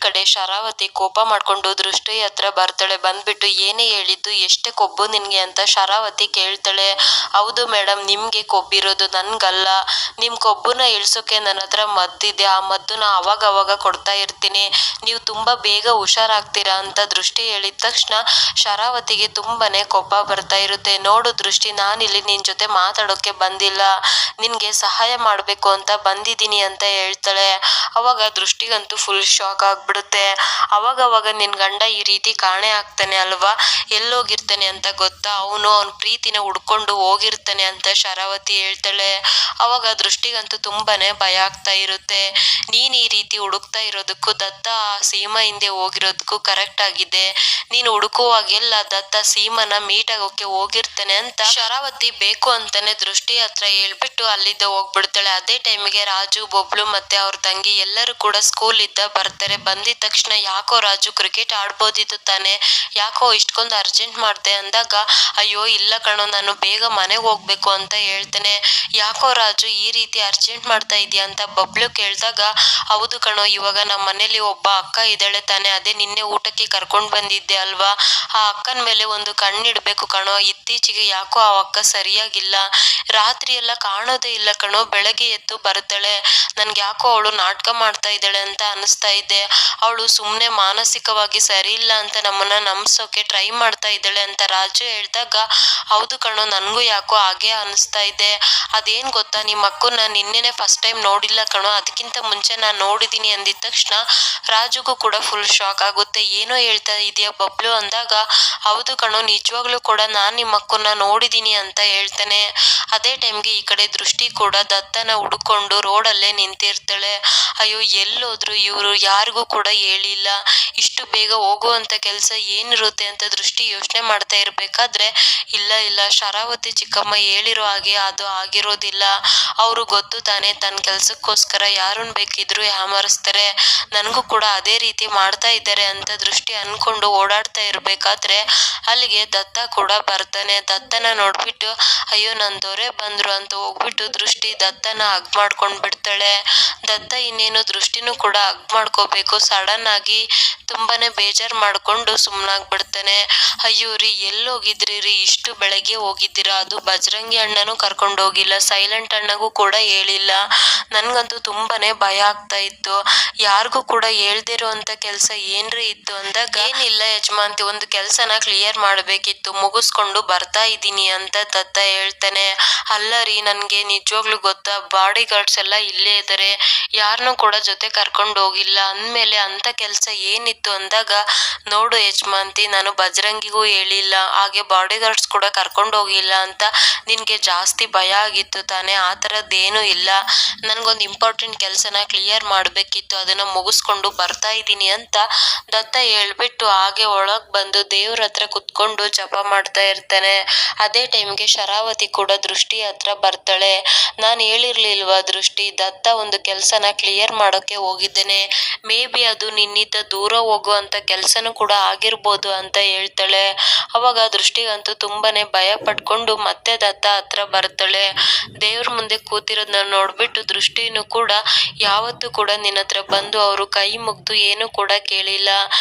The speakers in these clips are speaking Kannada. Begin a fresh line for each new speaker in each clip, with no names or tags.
ಕಡೆ ಶರಾವತಿ ಕೋಪ ಮಾಡ್ಕೊಂಡು ದೃಷ್ಟಿ ಹತ್ರ ಬರ್ತಾಳೆ. ಬಂದ್ಬಿಟ್ಟು ಏನೇ ಹೇಳಿದ್ದು, ಎಷ್ಟೇ ಕೊಬ್ಬು ನಿನ್ಗೆ ಅಂತ ಶರಾವತಿ ಕೇಳ್ತಾಳೆ. ಹೌದು ಮೇಡಮ್, ನಿಮ್ಗೆ ಕೊಬ್ಬಿರೋದು ನನ್ಗಲ್ಲ. ನಿಮ್ ಕೊಬ್ಬುನ ಇಳ್ಸೋಕೆ ನನ್ನ ಹತ್ರ ಮದ್ದಿದೆ. ಆ ಮದ್ದುನ ಅವಾಗ ಕೊಡ್ತಾ ಇರ್ತೀನಿ. ನೀವು ತುಂಬಾ ಬೇಗ ಹುಷಾರಾಗ್ತೀರಾ ಅಂತ ದೃಷ್ಟಿ ಹೇಳಿದ ತಕ್ಷಣ ಶರಾವತಿಗೆ ತುಂಬಾನೇ ಕೋಪ ಬರ್ತಾ ಇರುತ್ತೆ. ನೋಡು ದೃಷ್ಟಿ, ನಾನಿಲ್ಲಿ ನಿನ್ ಜೊತೆ ಮಾತಾಡೋಕೆ ಬಂದಿಲ್ಲ, ನಿನ್ಗೆ ಸಹಾಯ ಮಾಡ್ಬೇಕು ಅಂತ ಬಂದಿದ್ದೀನಿ ಅಂತ ಹೇಳ್ತಾಳೆ. ಅವಾಗ ದೃಷ್ಟಿಗಂತೂ ಫುಲ್ ಶಾಕ್ ಆಗ್ಬಿಡುತ್ತೆ. ಅವಾಗ ನಿನ್ ಗಂಡ ಈ ರೀತಿ ಕಾಣೆ ಆಗ್ತಾನೆ ಅಲ್ವಾ, ಎಲ್ಲೋಗಿರ್ತಾನೆ ಅಂತ ಗೊತ್ತಾ, ಅವನ ಪ್ರೀತಿನ ಹುಡ್ಕೊಂಡು ಹೋಗಿರ್ತಾನೆ ಅಂತ ಶರಾವತಿ ಹೇಳ್ತಾಳೆ. ಅವಾಗ ದೃಷ್ಟಿಗಂತೂ ತುಂಬಾನೇ ಭಯ ಆಗ್ತಾ ಇರುತ್ತೆ. ನೀನ್ ಈ ರೀತಿ ಹುಡುಕ್ತಾ ಇರೋದಕ್ಕೂ ದತ್ತ ಸೀಮಾ ಹಿಂದೆ ಹೋಗಿರೋದಕ್ಕೂ ಕರೆಕ್ಟ್ ಆಗಿದೆ. ನೀನು ಹುಡುಕುವಾಗೆಲ್ಲ ದತ್ತ ಸೀಮನ ಮೀಟ್ ಆಗೋಕೆ ಹೋಗಿರ್ತಾನೆ ಅಂತ ಶರಾವತಿ ಬೇಕು ಅಂತಾನೆ ದೃಷ್ಟಿ ಹತ್ರ ಹೇಳ್ಬಿಟ್ಟು ಅಲ್ಲಿದ್ದ ಹೋಗ್ಬಿಡ್ತಾಳೆ. ಅದೇ ಟೈಮಿಗೆ ರಾಜು, ಬೊಬ್ಳು ಮತ್ತೆ ಅವ್ರ ತಂಗಿ ಎಲ್ಲರೂ ಕೂಡ ಸ್ಕೂಲ್ ಇದ್ದ ಬರ್ತಾರೆ. ಬಂದಿದ ತಕ್ಷಣ ಯಾಕೋ ರಾಜು ಕ್ರಿಕೆಟ್ ಆಡ್ಬೋದಿತ್ತು ತಾನೆ, ಯಾಕೋ ಇಷ್ಟೊಂದು ಅರ್ಜೆಂಟ್ ಮಾಡ್ದೆ ಅಂದಾಗ, ಅಯ್ಯೋ ಇಲ್ಲ ಕಣೋ, ನಾನು ಬೇಗ ಮನೆಗೆ ಹೋಗ್ಬೇಕು ಅಂತ ಹೇಳ್ತಾನೆ. ಯಾಕೋ ರಾಜು ಈ ರೀತಿ ಅರ್ಜೆಂಟ್ ಮಾಡ್ತಾ ಇದೀಯ ಅಂತ ಬಬ್ಲು ಕೇಳ್ದಾಗ, ಹೌದು ಕಣೋ, ಇವಾಗ ನಮ್ಮ ಮನೇಲಿ ಒಬ್ಬ ಅಕ್ಕ ಇದ್ದಾಳೆ ತಾನೆ, ಅದೇ ನಿನ್ನೆ ಊಟಕ್ಕೆ ಕರ್ಕೊಂಡ್ ಬಂದಿದ್ದೆ ಅಲ್ವಾ, ಆ ಅಕ್ಕನ ಮೇಲೆ ಒಂದು ಕಣ್ಣಿಡ್ಬೇಕು ಕಣೋ. ಇತ್ತೀಚೆಗೆ ಯಾಕೋ ಆ ಅಕ್ಕ ಸರಿಯಾಗಿಲ್ಲ, ರಾತ್ರಿ ಎಲ್ಲ ಕಾಣೋದೇ ಇಲ್ಲ ಕಣೋ, ಬೆಳಗ್ಗೆ ಎದ್ದು ಬರ್ತಾಳೆ. ನನ್ಗೆ ಯಾಕೋ ಅವಳು ನಾಟಕ ಮಾಡ್ತಾ ಇದ್ದಾಳೆ ಅಂತ ಅನಿಸ್ತಾ ಇದೆ. ಅವಳು ಸುಮ್ನೆ ಮಾನಸಿಕವಾಗಿ ಸರಿ ಇಲ್ಲ ಅಂತ ನಮ್ಮನ್ನ ನಂಬ್ಸೋಕೆ ಟ್ರೈ ಮಾಡ್ತಾ ಇದ್ದಾಳೆ ಅಂತ ರಾಜು ಹೇಳ್ದಾಗ, ಹೌದು ಕಣೋ, ನನ್ಗೂ ಯಾಕೋ ಹಾಗೆ ಅನಿಸ್ತಾ ಇದೆ. ಅದೇನ್ ಗೊತ್ತಾ, ನಿಮ್ಮ ಅಕ್ಕನ ನಿನ್ನೆನೆ ಫಸ್ಟ್ ಟೈಮ್ ನೋಡಿಲ್ಲ ಕಣೋ, ಅದಕ್ಕಿಂತ ಮುಂಚೆ ನಾನು ನೋಡಿದೀನಿ ಅಂದಿದ ತಕ್ಷಣ ರಾಜುಗೂ ಕೂಡ ಫುಲ್ ಶಾಕ್ ಆಗುತ್ತೆ. ಏನೋ ಹೇಳ್ತಾ ಇದೆಯಾ ಬಬ್ಲು ಅಂದಾಗ, ಹೌದು ಕಣೋ, ನಿಜವಾಗ್ಲೂ ಕೂಡ ನಾನ್ ನಿಮ್ಮ ಅಕ್ಕನ ನೋಡಿದೀನಿ ಅಂತ ಹೇಳ್ತಾನೆ. ಅದೇ ಟೈಮ್ಗೆ ಈ ಕಡೆ ದೃಷ್ಟಿ ಕೂಡ ದತ್ತನ ಹುಡುಕೊಂಡು ರೋಡಲ್ಲೇ ನಿಂತಿರ್ತಾಳೆ. ಅಯ್ಯೋ ಎಲ್ಲೋದ್ರು ಇವ್ರು, ಯಾರಿಗೂ ಕೂಡ ಹೇಳಿಲ್ಲ, ಇಷ್ಟು ಬೇಗ ಹೋಗುವಂತ ಕೆಲ್ಸ ಏನಿರುತ್ತೆ ಅಂತ ದೃಷ್ಟಿ ಯೋಚನೆ ಮಾಡ್ತಾ ಇರ್ಬೇಕಾದ್ರೆ, ಇಲ್ಲ ಶರಾವತಿ ಚಿಕ್ಕಮ್ಮ ಹೇಳಿರೋ ಹಾಗೆ ಅದು ಆಗಿರೋದಿಲ್ಲ. ಅವ್ರು ಗೊತ್ತು ತಾನೆ, ತನ್ನ ಕೆಲ್ಸಕ್ಕೋಸ್ಕರ ಯಾರನ್ನ ಬೇಕಿದ್ರು ಯಾಮರಿಸ್ತಾರೆ, ನನಗೂ ಕೂಡ ಅದೇ ರೀತಿ ಮಾಡ್ತಾ ಇದ್ದಾರೆ ಅಂತ ದೃಷ್ಟಿ ಅನ್ಕೊಂಡು ಓಡಾಡ್ತಾ ಇರ್ಬೇಕಾದ್ರೆ ಅಲ್ಲಿಗೆ ದತ್ತ ಕೂಡ ಬರ್ತಾನೆ. ದತ್ತನ ನೋಡ್ಬಿಟ್ಟು, ಅಯ್ಯೋ ನನ್ ದೊರೆ ಬಂದ್ರು ಅಂತ ಹೋಗ್ಬಿಟ್ಟು ದೃಷ್ಟಿ ದತ್ತನ ಹಗ್ ಮಾಡ್ಕೊಂಡ್ ಬಿಡ್ತಾಳೆ. ದತ್ತ ಇನ್ನೇನು ದೃಷ್ಟಿನೂ ಕೂಡ ಹಗ್ ಮಾಡ್ಕೋಬೇಕು, ಸಡನ್ ಆಗಿ ತುಂಬಾನೇ ಬೇಜಾರ್ ಮಾಡ್ಕೊಂಡು ಸುಮ್ನಾಗ್ಬಿಡ್ತಾನೆ. ಅಯ್ಯೋ ರೀ, ಎಲ್ಲೋಗಿದ್ರಿ ರೀ, ಇಷ್ಟು ಬೆಳಗ್ಗೆ ಹೋಗಿದ್ದೀರಾ, ಅದು ಬಜರಂಗಿ ಅಣ್ಣನೂ ಕರ್ಕೊಂಡು ಹೋಗಿಲ್ಲ, ಸೈಲೆಂಟ್ ಅಣ್ಣಗೂ ಕೂಡ ಹೇಳಿಲ್ಲ. ನನ್ಗಂತೂ ತುಂಬಾನೇ ಭಯ ಆಗ್ತಾ ಇತ್ತು. ಯಾರಿಗೂ ಕೂಡ ಹೇಳ್ದಿರೋ ಅಂತ ಕೆಲ್ಸ ಏನ್ರಿ ಇತ್ತು ಅಂದಾಗ, ಏನಿಲ್ಲ ಯಜಮಾನ್ತಿ, ಒಂದು ಕೆಲ್ಸನ ಕ್ಲಿಯರ್ ಮಾಡ್ಬೇಕಿತ್ತು, ಮುಗಿಸ್ಕೊಂಡು ಬರ್ತಾ ಇದ್ದೀನಿ ಅಂತ ದತ್ತ ಹೇಳ್ತಾನೆ. ಅಲ್ಲ ರೀ, ನನ್ಗೆ ನಿಜವಾಗ್ಲೂ ಗೊತ್ತಾ, ಬಾಡಿ ಗಾರ್ಡ್ಸ್ ಎಲ್ಲ ಇಲ್ಲೇ ಇದಾರೆ, ಯಾರನ್ನೂ ಕೂಡ ಜೊತೆ ಕರ್ಕೊಂಡು ಹೋಗಿಲ್ಲ ಅಂದ್ಮೇಲೆ ಅಂತ ಕೆಲ್ಸ ಏನಿತ್ತು ಅಂದಾಗ, ನೋಡು ಯಜಮಾನ್ತಿ, ನಾನು ಬಜರಂಗಿಗೂ ಹೇಳಿಲ್ಲ, ಹಾಗೆ ಬಾಡಿ ಗಾರ್ಡ್ಸ್ ಕೂಡ ಕರ್ಕೊಂಡು ಹೋಗಿಲ್ಲ ಅಂತ ನಿನ್ಗೆ ಜಾಸ್ತಿ ಭಯ ಆಗಿತ್ತು ತಾನೆ, ಆ ಥರದ್ದೇನೂ ಇಲ್ಲ. ನನ್ಗೊಂದು ಇಂಪಾರ್ಟೆಂಟ್ ಕೆಲ್ಸನ ಕ್ಲಿಯರ್ ಮಾಡ್ಬೇಕಿತ್ತು, ಅದನ್ನ ಮುಗಿಸ್ಕೊಂಡು ಬರ್ತಾ ಇದ್ದೀನಿ ಅಂತ ದತ್ತ ಹೇಳ್ಬಿಟ್ಟು ಹಾಗೆ ಒಳಗ್ ಬಂದು ದೇವ್ರ ಹತ್ರ ಕುತ್ಕೊಂಡು ಜಪ ಮಾಡ್ತಾ ಇರ್ತಾನೆ. ಅದೇ ಟೈಮ್ಗೆ ಶರಾವತಿ ಕೂಡ ದೃಷ್ಟಿ ಹತ್ರ ಬರ್ತಾಳೆ. ನಾನ್ ಹೇಳಿರ್ಲಿಲ್ವಾ ದೃಷ್ಟಿ, ದತ್ತ ಒಂದು ಕೆಲ್ಸನ ಕ್ಲಿಯರ್ ಮಾಡೋಕೆ ಹೋಗಿದ್ದೇನೆ, ಮೇ ಬಿ ಅದು ನಿನ್ನಿಂದ ದೂರ ಹೋಗುವಂತ ಕೆಲ್ಸನೂ ಕೂಡ ಆಗಿರ್ಬೋದು ಅಂತ ಹೇಳ್ತಾಳೆ. ಅವಾಗ ದೃಷ್ಟಿಗಂತೂ ತುಂಬಾನೇ ಭಯ ಪಟ್ಕೊಂಡು ಮತ್ತೆ ದತ್ತ ಹತ್ರ ಬರ್ತಾಳೆ. ದೇವ್ರ ಮುಂದೆ ಕೂತಿರೋದನ್ನ ನೋಡ್ಬಿಟ್ಟು ದೃಷ್ಟಿನೂ ಕೂಡ, ಯಾವತ್ತೂ ಕೂಡ ನಿನ್ನ ಹತ್ರ ಬಂದು ಅವರು ಕೈ ಮುಗ್ದು ಏನು ಕೂಡ ಕೇಳಿಲ್ಲ,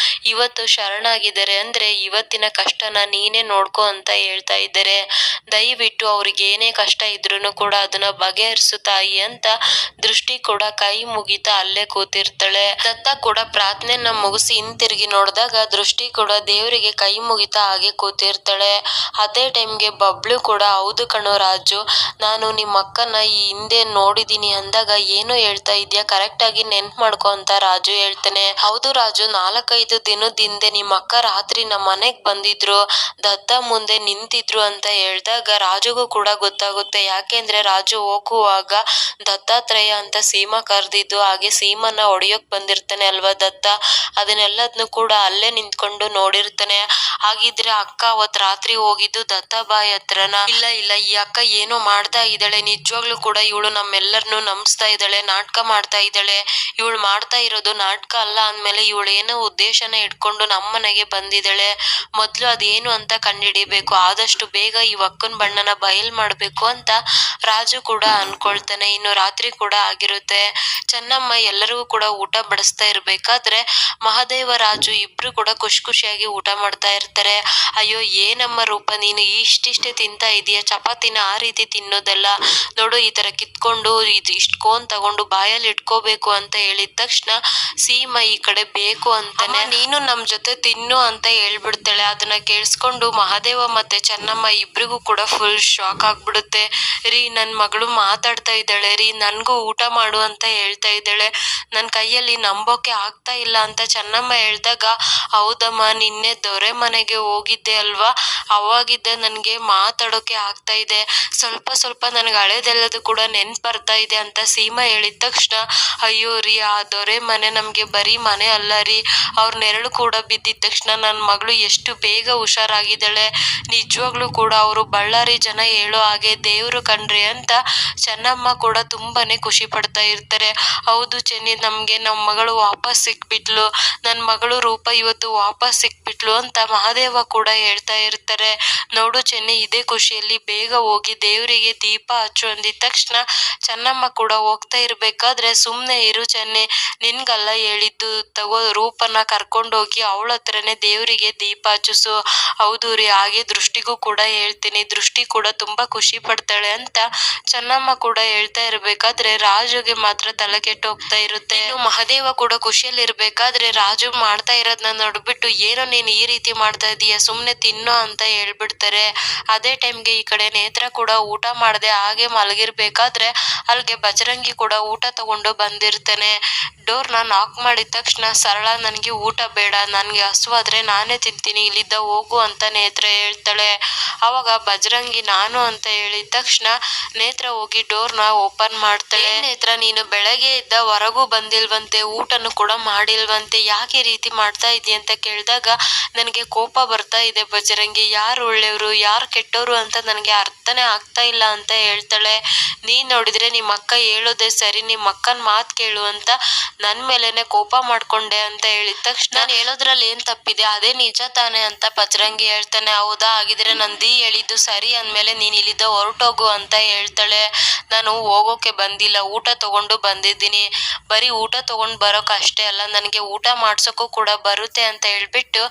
ಇವತ್ತು ಶರಣಾಗಿದ್ದಾರೆ ಅಂದ್ರೆ ಇವತ್ತಿನ ಕಷ್ಟನ ನೀನೇ ನೋಡ್ಕೊ ಅಂತ ಹೇಳ್ತಾ ಇದ್ದಾರೆ, ದಯವಿಟ್ಟು ಅವ್ರಿಗೆ ಏನೇ ಕಷ್ಟ ಇದ್ರೂನು ಕೂಡ ಅದನ್ನ ಬಗೆಹರಿಸು ತಾಯಿ ಅಂತ ದೃಷ್ಟಿ ಕೂಡ ಕೈ ಮುಗಿತಾ ಅಲ್ಲೇ ಕೂತಿರ್ತಾಳೆ. ದತ್ತ ಕೂಡ ಪ್ರಾರ್ಥನೆನ ಮುಗಿಸಿ ಹಿಂತಿರುಗಿ ನೋಡಿದಾಗ ದೃಷ್ಟಿ ಕೂಡ ದೇವರಿಗೆ ಕೈ ಮುಗಿತಾ ಹಾಗೆ ಕೂತಿರ್ತಾಳೆ. ಅದೇ ಟೈಮ್ಗೆ ಬಬ್ಲು ಕೂಡ, ಹೌದು ಕಣೋ ರಾಜು, ನಾನು ನಿಮ್ಮ ಅಕ್ಕನ ಈ ಹಿಂದೆ ನೋಡಿದೀನಿ ಅಂದಾಗ, ಏನು ಹೇಳ್ತಾ ಇದ್ಯಾ, ಕರೆಕ್ಟ್ ಆಗಿ ನೆನ್ಪ್ ಮಾಡ್ಕೊ ಅಂತ ರಾಜು ಹೇಳ್ತಾನೆ. ಹೌದು ರಾಜು, 4-5 ದಿನದ ಹಿಂದೆ ನಿಮ್ಮ ಅಕ್ಕ ರಾತ್ರಿ ನಮ್ಮ ಮನೆಗ್ ಬಂದಿದ್ರು, ದತ್ತ ಮುಂದೆ ನಿಂತಿದ್ರು ಅಂತ ಹೇಳ್ದಾಗ ರಾಜುಗೂ ಕೂಡ ಗೊತ್ತಾಗುತ್ತೆ. ಯಾಕೆಂದ್ರೆ ರಾಜು ಹೋಗುವಾಗ ದತ್ತಾತ್ರೇಯ ಅಂತ ಸೀಮಾ ಕರೆದಿದ್ದು, ಹಾಗೆ ಸೀಮನ್ನ ಹೊಡಿಯೋಕ್ ಬಂದಿರ್ತಾನೆ ಅಲ್ವಾ ದತ್ತ, ಅದನ್ನೆಲ್ಲದನ್ನು ಕೂಡ ಅಲ್ಲೇ ನಿಂತ್ಕೊಂಡು ನೋಡಿರ್ತಾನೆ. ಹಾಗಿದ್ರೆ ಅಕ್ಕ ಅವತ್ ರಾತ್ರಿ ಹೋಗಿದ್ದು ದತ್ತ ಬಾಯ್ ಹತ್ರನ? ಇಲ್ಲ, ಈ ಅಕ್ಕ ಏನೋ ಮಾಡ್ತಾ ಇದ್ದಾಳೆ, ನಿಜವಾಗ್ಲೂ ಕೂಡ ಇವಳು ನಮ್ಮೆಲ್ಲರನ್ನು ನಂಬಿಸ್ತಾ ಇದ್ದಾಳೆ, ನಾಟಕ ಮಾಡ್ತಾ ಇದ್ದಾಳೆ. ಇವಳು ಮಾಡ್ತಾ ಇರೋದು ನಾಟಕ ಅಲ್ಲ ಅಂದ್ಮೇಲೆ ಇವಳು ಏನೋ ಉದ್ದೇಶನ ಇಟ್ಕೊಂಡು ನಮ್ಮನೆಗೆ ಬಂದಿದ್ದಾಳೆ. ಮೊದ್ಲು ಅದೇನು ಅಂತ ಕಂಡುಹಿಡಿಬೇಕು, ಆದಷ್ಟು ಬೇಗ ಈ ಅಕ್ಕನ ಬಣ್ಣನ ಬಯಲ್ ಮಾಡ್ಬೇಕು ಅಂತ ರಾಜು ಕೂಡ ಅನ್ಕೊಳ್ತಾನೆ. ಇನ್ನು ರಾತ್ರಿ ಕೂಡ ಆಗಿರುತ್ತೆ. ಚೆನ್ನಮ್ಮ ಎಲ್ಲರಿಗೂ ಕೂಡ ಊಟ ಬಡಿಸ್ತಾ ಇರ್ಬೇಕು. ಇರ್ಬೇಕಾದ್ರೆ ಮಹಾದೇವ ರಾಜು ಇಬ್ರು ಕೂಡ ಖುಷಿ ಖುಷಿಯಾಗಿ ಊಟ ಮಾಡ್ತಾ ಇರ್ತಾರೆ. ಅಯ್ಯೋ ಏನಮ್ಮ ರೂಪ ನೀನು ಇಷ್ಟಿಷ್ಟೇ ತಿಂತಾ ಇದೀಯ, ಚಪಾತಿನ ಆ ರೀತಿ ತಿನ್ನೋದಲ್ಲ, ನೋಡು ಈ ತರ ಕಿತ್ಕೊಂಡು ಇದು ಇಷ್ಟ್ ಕೋನ್ ತಗೊಂಡು ಬಾಯಲ್ಲಿ ಇಟ್ಕೋಬೇಕು ಅಂತ ಹೇಳಿದ ತಕ್ಷಣ ಸೀಮಾ ಈ ಕಡೆ ಬೇಕು ಅಂತಾನೆ ನೀನು ನಮ್ ಜೊತೆ ತಿನ್ನು ಅಂತ ಹೇಳ್ಬಿಡ್ತಾಳೆ. ಅದನ್ನ ಕೇಳಿಸ್ಕೊಂಡು ಮಹಾದೇವ ಮತ್ತೆ ಚೆನ್ನಮ್ಮ ಇಬ್ರಿಗೂ ಕೂಡ ಫುಲ್ ಶಾಕ್ ಆಗ್ಬಿಡುತ್ತೆ. ರೀ ನನ್ ಮಗಳು ಮಾತಾಡ್ತಾ ಇದ್ದಾಳೆ ರೀ, ನನ್ಗೂ ಊಟ ಮಾಡು ಅಂತ ಹೇಳ್ತಾ ಇದ್ದಾಳೆ, ನನ್ ಕೈಯಲ್ಲಿ ನಂಬೋಕೆ ಆಗ್ತಾ ಇಲ್ಲ ಅಂತ ಚೆನ್ನಮ್ಮ ಹೇಳ್ದಾಗ, ಹೌದಮ್ಮ ನಿನ್ನೆ ದೊರೆ ಮನೆಗೆ ಹೋಗಿದ್ದೆ ಅಲ್ವಾ, ಅವಾಗಿದ್ದ ನನ್ಗೆ ಮಾತಾಡೋಕೆ ಆಗ್ತಾ ಇದೆ, ಸ್ವಲ್ಪ ಸ್ವಲ್ಪ ನನ್ಗೆ ಹಳೇದೆಲ್ಲದು ಕೂಡ ನೆನ್ಪು ಬರ್ತಾ ಇದೆ ಅಂತ ಸೀಮಾ ಹೇಳಿದ ತಕ್ಷಣ, ಅಯ್ಯೋ ರೀ ಆ ದೊರೆ ಮನೆ ನಮ್ಗೆ ಬರೀ ಮನೆ ಅಲ್ಲ ರೀ, ಅವ್ರ ನೆರಳು ಕೂಡ ಬಿದ್ದಿದ ತಕ್ಷಣ ನನ್ನ ಮಗಳು ಎಷ್ಟು ಬೇಗ ಹುಷಾರಾಗಿದ್ದಾಳೆ, ನಿಜವಾಗ್ಲೂ ಕೂಡ ಅವರು ಬಳ್ಳಾರಿ ಜನ ಹೇಳೋ ಹಾಗೆ ದೇವ್ರು ಕಣ್ರಿ ಅಂತ ಚೆನ್ನಮ್ಮ ಕೂಡ ತುಂಬಾನೇ ಖುಷಿ ಪಡ್ತಾ ಇರ್ತಾರೆ. ಹೌದು ಚೆನ್ನಿ, ನಮ್ಗೆ ನಮ್ಮ ಮಗಳು ವಾಪಸ್ ಸಿಕ್ಬಿಟ್ಲು, ನನ್ನ ಮಗಳು ರೂಪ ಇವತ್ತು ವಾಪಸ್ ಸಿಕ್ಬಿಟ್ಲು ಅಂತ ಮಹಾದೇವ ಕೂಡ ಹೇಳ್ತಾ ಇರ್ತಾರೆ. ನೋಡು ಚೆನ್ನಿ, ಇದೇ ಖುಷಿಯಲ್ಲಿ ಬೇಗ ಹೋಗಿ ದೇವರಿಗೆ ದೀಪ ಹಚ್ಚು ಅಂದಿದ ತಕ್ಷಣ ಚೆನ್ನಮ್ಮ ಕೂಡ ಹೋಗ್ತಾ ಇರ್ಬೇಕಾದ್ರೆ, ಸುಮ್ನೆ ಇರು ಚೆನ್ನಿ, ನಿನ್ಗಲ್ಲ ಹೇಳಿದ್ದು, ತಗೋ ರೂಪನ ಕರ್ಕೊಂಡೋಗಿ ಅವಳ ಹತ್ರನೇ ದೇವರಿಗೆ ದೀಪ ಹಚ್ಚಿಸು. ಹೌದು ರೀ, ಹಾಗೆ ದೃಷ್ಟಿಗೂ ಕೂಡ ಹೇಳ್ತೀನಿ, ದೃಷ್ಟಿ ಕೂಡ ತುಂಬಾ ಖುಷಿ ಪಡ್ತಾಳೆ ಅಂತ ಚೆನ್ನಮ್ಮ ಕೂಡ ಹೇಳ್ತಾ ಇರ್ಬೇಕಾದ್ರೆ ರಾಜುಗೆ ಮಾತ್ರ ತಲೆ ಕೆಟ್ಟು ಹೋಗ್ತಾ ಇರುತ್ತೆ. ಇನ್ನು ಮಹಾದೇವ ಕೂಡ ಖುಷಿಯಲ್ಲಿ ಇರ್ಬೇಕಾದ್ರೆ ರಾಜು ಮಾಡ್ತಾ ಇರೋದನ್ನ ನೋಡ್ಬಿಟ್ಟು, ಏನೋ ನೀನ್ ಈ ರೀತಿ ಮಾಡ್ತಾ ಇದೀಯ, ಸುಮ್ನೆ ತಿನ್ನೋ ಅಂತ ಹೇಳ್ಬಿಡ್ತಾರೆ. ಅದೇ ಟೈಮ್ಗೆ ಈ ಕಡೆ ನೇತ್ರ ಕೂಡ ಊಟ ಮಾಡದೆ ಹಾಗೆ ಮಲಗಿರ್ಬೇಕಾದ್ರೆ ಅಲ್ಲಿಗೆ ಬಜರಂಗಿ ಕೂಡ ಊಟ ತಗೊಂಡು ಬಂದಿರ್ತಾನೆ. ಡೋರ್ನ ನಾಕ್ ಮಾಡಿದ ತಕ್ಷಣ, ಸರಳ ನನ್ಗೆ ಊಟ ಬೇಡ, ನನ್ಗೆ ಹಸುವಾದ್ರೆ ನಾನೇ ತಿಂತೀನಿ, ಇಲ್ಲಿದ್ದ ಹೋಗು ಅಂತ ನೇತ್ರ ಹೇಳ್ತಾಳೆ. ಅವಾಗ ಬಜರಂಗಿ ನಾನು ಅಂತ ಹೇಳಿದ ತಕ್ಷಣ ನೇತ್ರ ಹೋಗಿ ಡೋರ್ನ ಓಪನ್ ಮಾಡ್ತಾಳೆ. ನೇತ್ರ, ನೀನು ಬೆಳಗ್ಗೆ ಇದ್ದ ಹೊರಗೂ ಬಂದಿಲ್ವಂತೆ, ಊಟನು ಕೂಡ ಮಾಡಿಲ್ವಂತೆ, ಯಾಕೆ ಈ ರೀತಿ ಮಾಡ್ತಾ ಇದೀಯ ಅಂತ ಕೇಳಿದಾಗ, ನನಗೆ ಕೋಪ ಬರ್ತಾ ಇದೆ ಬಜರಂಗಿ, ಯಾರು ಒಳ್ಳೆಯವರು ಯಾರು ಕೆಟ್ಟವರು ಅಂತ ನನಗೆ ಅರ್ಥನೇ ಆಗ್ತಾ ಇಲ್ಲ ಅಂತ ಹೇಳ್ತಾಳೆ. ನೀನ್ ನೋಡಿದ್ರೆ ನಿಮ್ಮ ಅಕ್ಕ ಹೇಳೋದೇ ಸರಿ, ನಿಮ್ಮ ಅಕ್ಕನ ಮಾತು ಕೇಳು ಅಂತ ನನ್ ಮೇಲೆನೆ ಕೋಪ ಮಾಡ್ಕೊಂಡೆ ಅಂತ ಹೇಳಿದ ತಕ್ಷಣ, ನಾನು ಹೇಳೋದ್ರಲ್ಲಿ ಏನ್ ತಪ್ಪಿದೆ, ಅದೇ ನಿಜ ತಾನೆ ಅಂತ ಬಜರಂಗಿ ಹೇಳ್ತಾನೆ. ಹೌದಾ, ಹಾಗಿದ್ರೆ ನಂದಿ ಹೇಳಿದ್ದು ಸರಿ ಅಂದ್ಮೇಲೆ ನೀನ್ ಇಲ್ಲಿದ್ದ ಹೊರಟೋಗು ಅಂತ ಹೇಳ್ತಾಳೆ. ನಾನು ಹೋಗೋಕೆ ಬಂದಿಲ್ಲ, ಊಟ ತಗೊಂಡು ಬಂದಿದ್ದೀನಿ, ಬರೀ ಊಟ ತಗೊಂಡ್ ಬರೋಕ್ ಅಷ್ಟೇ ಅಲ್ಲ, ನನಗೆ ಊಟ ಮಾಡ್ಸೋಕ್ಕೂ ಕೂಡ ಬರುತ್ತೆ ಅಂತ ಹೇಳ್ಬಿಟ್ಟು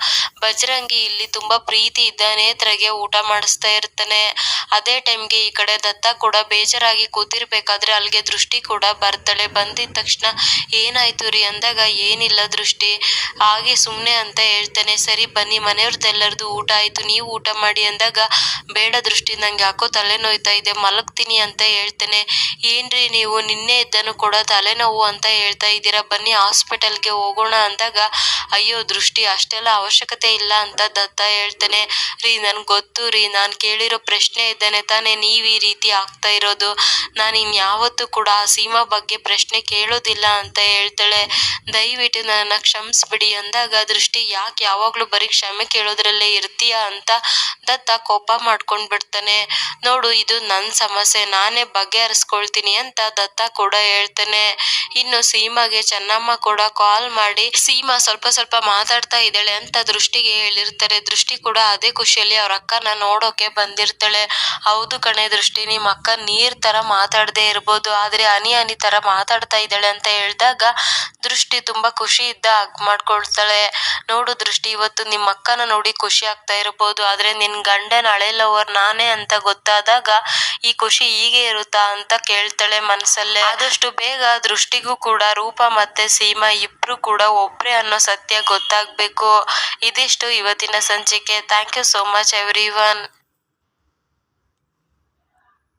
ಬಜರಂಗಿ ಇಲ್ಲಿ ತುಂಬಾ ಪ್ರೀತಿ ಇದ್ದ ನೇತ್ರಗೆ ಊಟ ಮಾಡಿಸ್ತಾ ಇರ್ತಾನೆ. ಅದೇ ಟೈಮ್ಗೆ ಈ ಕಡೆ ದತ್ತ ಕೂಡ ಬೇಜಾರಾಗಿ ಕೂತಿರ್ಬೇಕಾದ್ರೆ ಅಲ್ಲಿಗೆ ದೃಷ್ಟಿ ಕೂಡ ಬರ್ತಾಳೆ. ಬಂದಿದ ತಕ್ಷಣ ಏನಾಯ್ತು ರೀ ಅಂದಾಗ, ಏನಿಲ್ಲ ದೃಷ್ಟಿ, ಹಾಗೆ ಸುಮ್ನೆ ಅಂತ ಹೇಳ್ತಾನೆ. ಸರಿ ಬನ್ನಿ, ಮನೆಯವ್ರದ್ದೆಲ್ಲರದು ಊಟ ಆಯ್ತು, ನೀವು ಊಟ ಮಾಡಿ ಅಂದಾಗ, ಬೇಡ ದೃಷ್ಟಿ, ನಂಗೆ ಯಾಕೋ ತಲೆ ನೋಯ್ತಾ ಇದೆ, ಮಲಗ್ತೀನಿ ಅಂತ ಹೇಳ್ತೇನೆ. ಏನ್ರಿ ನೀವು ನಿನ್ನೆ ಇದ್ದನು ಕೂಡ ತಲೆನೋವು ಅಂತ ಹೇಳ್ತಾ ಇದ್ದೀರಾ, ಬನ್ನಿ ಹಾಸ್ಪಿಟಲ್ಗೆ ಹೋಗೋಣ ಅಂದಾಗ, ಅಯ್ಯೋ ದೃಷ್ಟಿ ಅಷ್ಟೆಲ್ಲ ಅವಶ್ಯಕತೆ ಇಲ್ಲ ಅಂತ ದತ್ತ ಹೇಳ್ತಾನೆ. ರೀ ನನ್ಗೆ ಗೊತ್ತು ರೀ, ನಾನು ಕೇಳಿರೋ ಪ್ರಶ್ನೆ ಇದ್ದಾನೆ ತಾನೇ ನೀವ್ ಈ ರೀತಿ ಆಗ್ತಾ ಇರೋದು, ನಾನು ಇನ್ಯಾವತ್ತೂ ಕೂಡ ಆ ಸೀಮಾ ಬಗ್ಗೆ ಪ್ರಶ್ನೆ ಕೇಳೋದಿಲ್ಲ ಅಂತ ಹೇಳ್ತಾಳೆ. ದಯವಿಟ್ಟು ನನ್ನ ಕ್ಷಮಿಸ್ಬಿಡಿ ಅಂದಾಗ ದೃಷ್ಟಿ, ಯಾಕೆ ಯಾವಾಗ್ಲೂ ಬರೀ ಕ್ಷಮೆ ಕೇಳೋದ್ರಲ್ಲೇ ಇರ್ತೀಯ ಅಂತ ದತ್ತ ಕೋಪ ಮಾಡ್ಕೊಂಡ್ ಬಿಡ್ತಾನೆ. ನೋಡು, ಇದು ನನ್ ಸಮಸ್ಯೆ, ನಾನೇ ಬಗೆಹರಿಸ್ಕೊಳ್ತೀನಿ ಅಂತ ದತ್ತ ಕೂಡ ಹೇಳ್ತಾನೆ. ಇನ್ನು ಸೀಮಾಗೆ ಚೆನ್ನಮ್ಮ ಕೂಡ ಕಾಲ್ ಮಾಡಿ ಸೀಮಾ ಸ್ವಲ್ಪ ಸ್ವಲ್ಪ ಮಾತಾಡ್ತಾ ಇದ್ದಾಳೆ ಅಂತ ದೃಷ್ಟಿಗೆ ಹೇಳಿರ್ತಾರೆ. ದೃಷ್ಟಿ ಕೂಡ ಅದೇ ಖುಷಿಯಲ್ಲಿ ಅವ್ರ ಅಕ್ಕನ ನೋಡೋಕೆ ಬಂದಿರ್ತಾಳೆ. ಹೌದು ಕಣೆ ದೃಷ್ಟಿ, ನಿಮ್ಮ ಅಕ್ಕ ನೀರ್ ತರ ಮಾತಾಡದೆ ಇರ್ಬೋದು, ಆದ್ರೆ ಹನಿ ಹನಿ ತರ ಮಾತಾಡ್ತಾ ಇದ್ದಾಳೆ ಅಂತ ಹೇಳಿದಾಗ ದೃಷ್ಟಿ ತುಂಬಾ ಖುಷಿ ಇದ್ದ ಹಗ್ ಮಾಡ್ಕೊಳ್ತಾಳೆ. ನೋಡು ದೃಷ್ಟಿ, ಇವತ್ತು ನಿಮ್ಮ ಅಕ್ಕನ ನೋಡಿ ಖುಷಿ ಆಗ್ತಾ ಇರ್ಬೋದು, ಆದ್ರೆ ನಿನ್ ಗಂಡನ ಹಳೆ ಲವರ್ ನಾನೇ ಅಂತ ಗೊತ್ತಾದಾಗ ಈ ಖುಷಿ ಹೀಗೆ ಇರುತ್ತಾ ಅಂತ ಕೇಳ್ತಾಳೆ ಮನಸ್ಸಲ್ಲೇ. ಆದಷ್ಟು ಬೇಗ ದೃಷ್ಟಿಗೂ ಕೂಡ ರೂಪ ಮತ್ತೆ ಸೀಮಾ ಇಬ್ರು ಕೂಡ ಒಬ್ರೇ ಅನ್ನೋ ಸತ್ಯ ಗೊತ್ತಾಗ್ಬೇಕು. ಇದಿಷ್ಟು ಇವತ್ತಿನ ಸಂಚಿಕೆ. Thank you so much every one.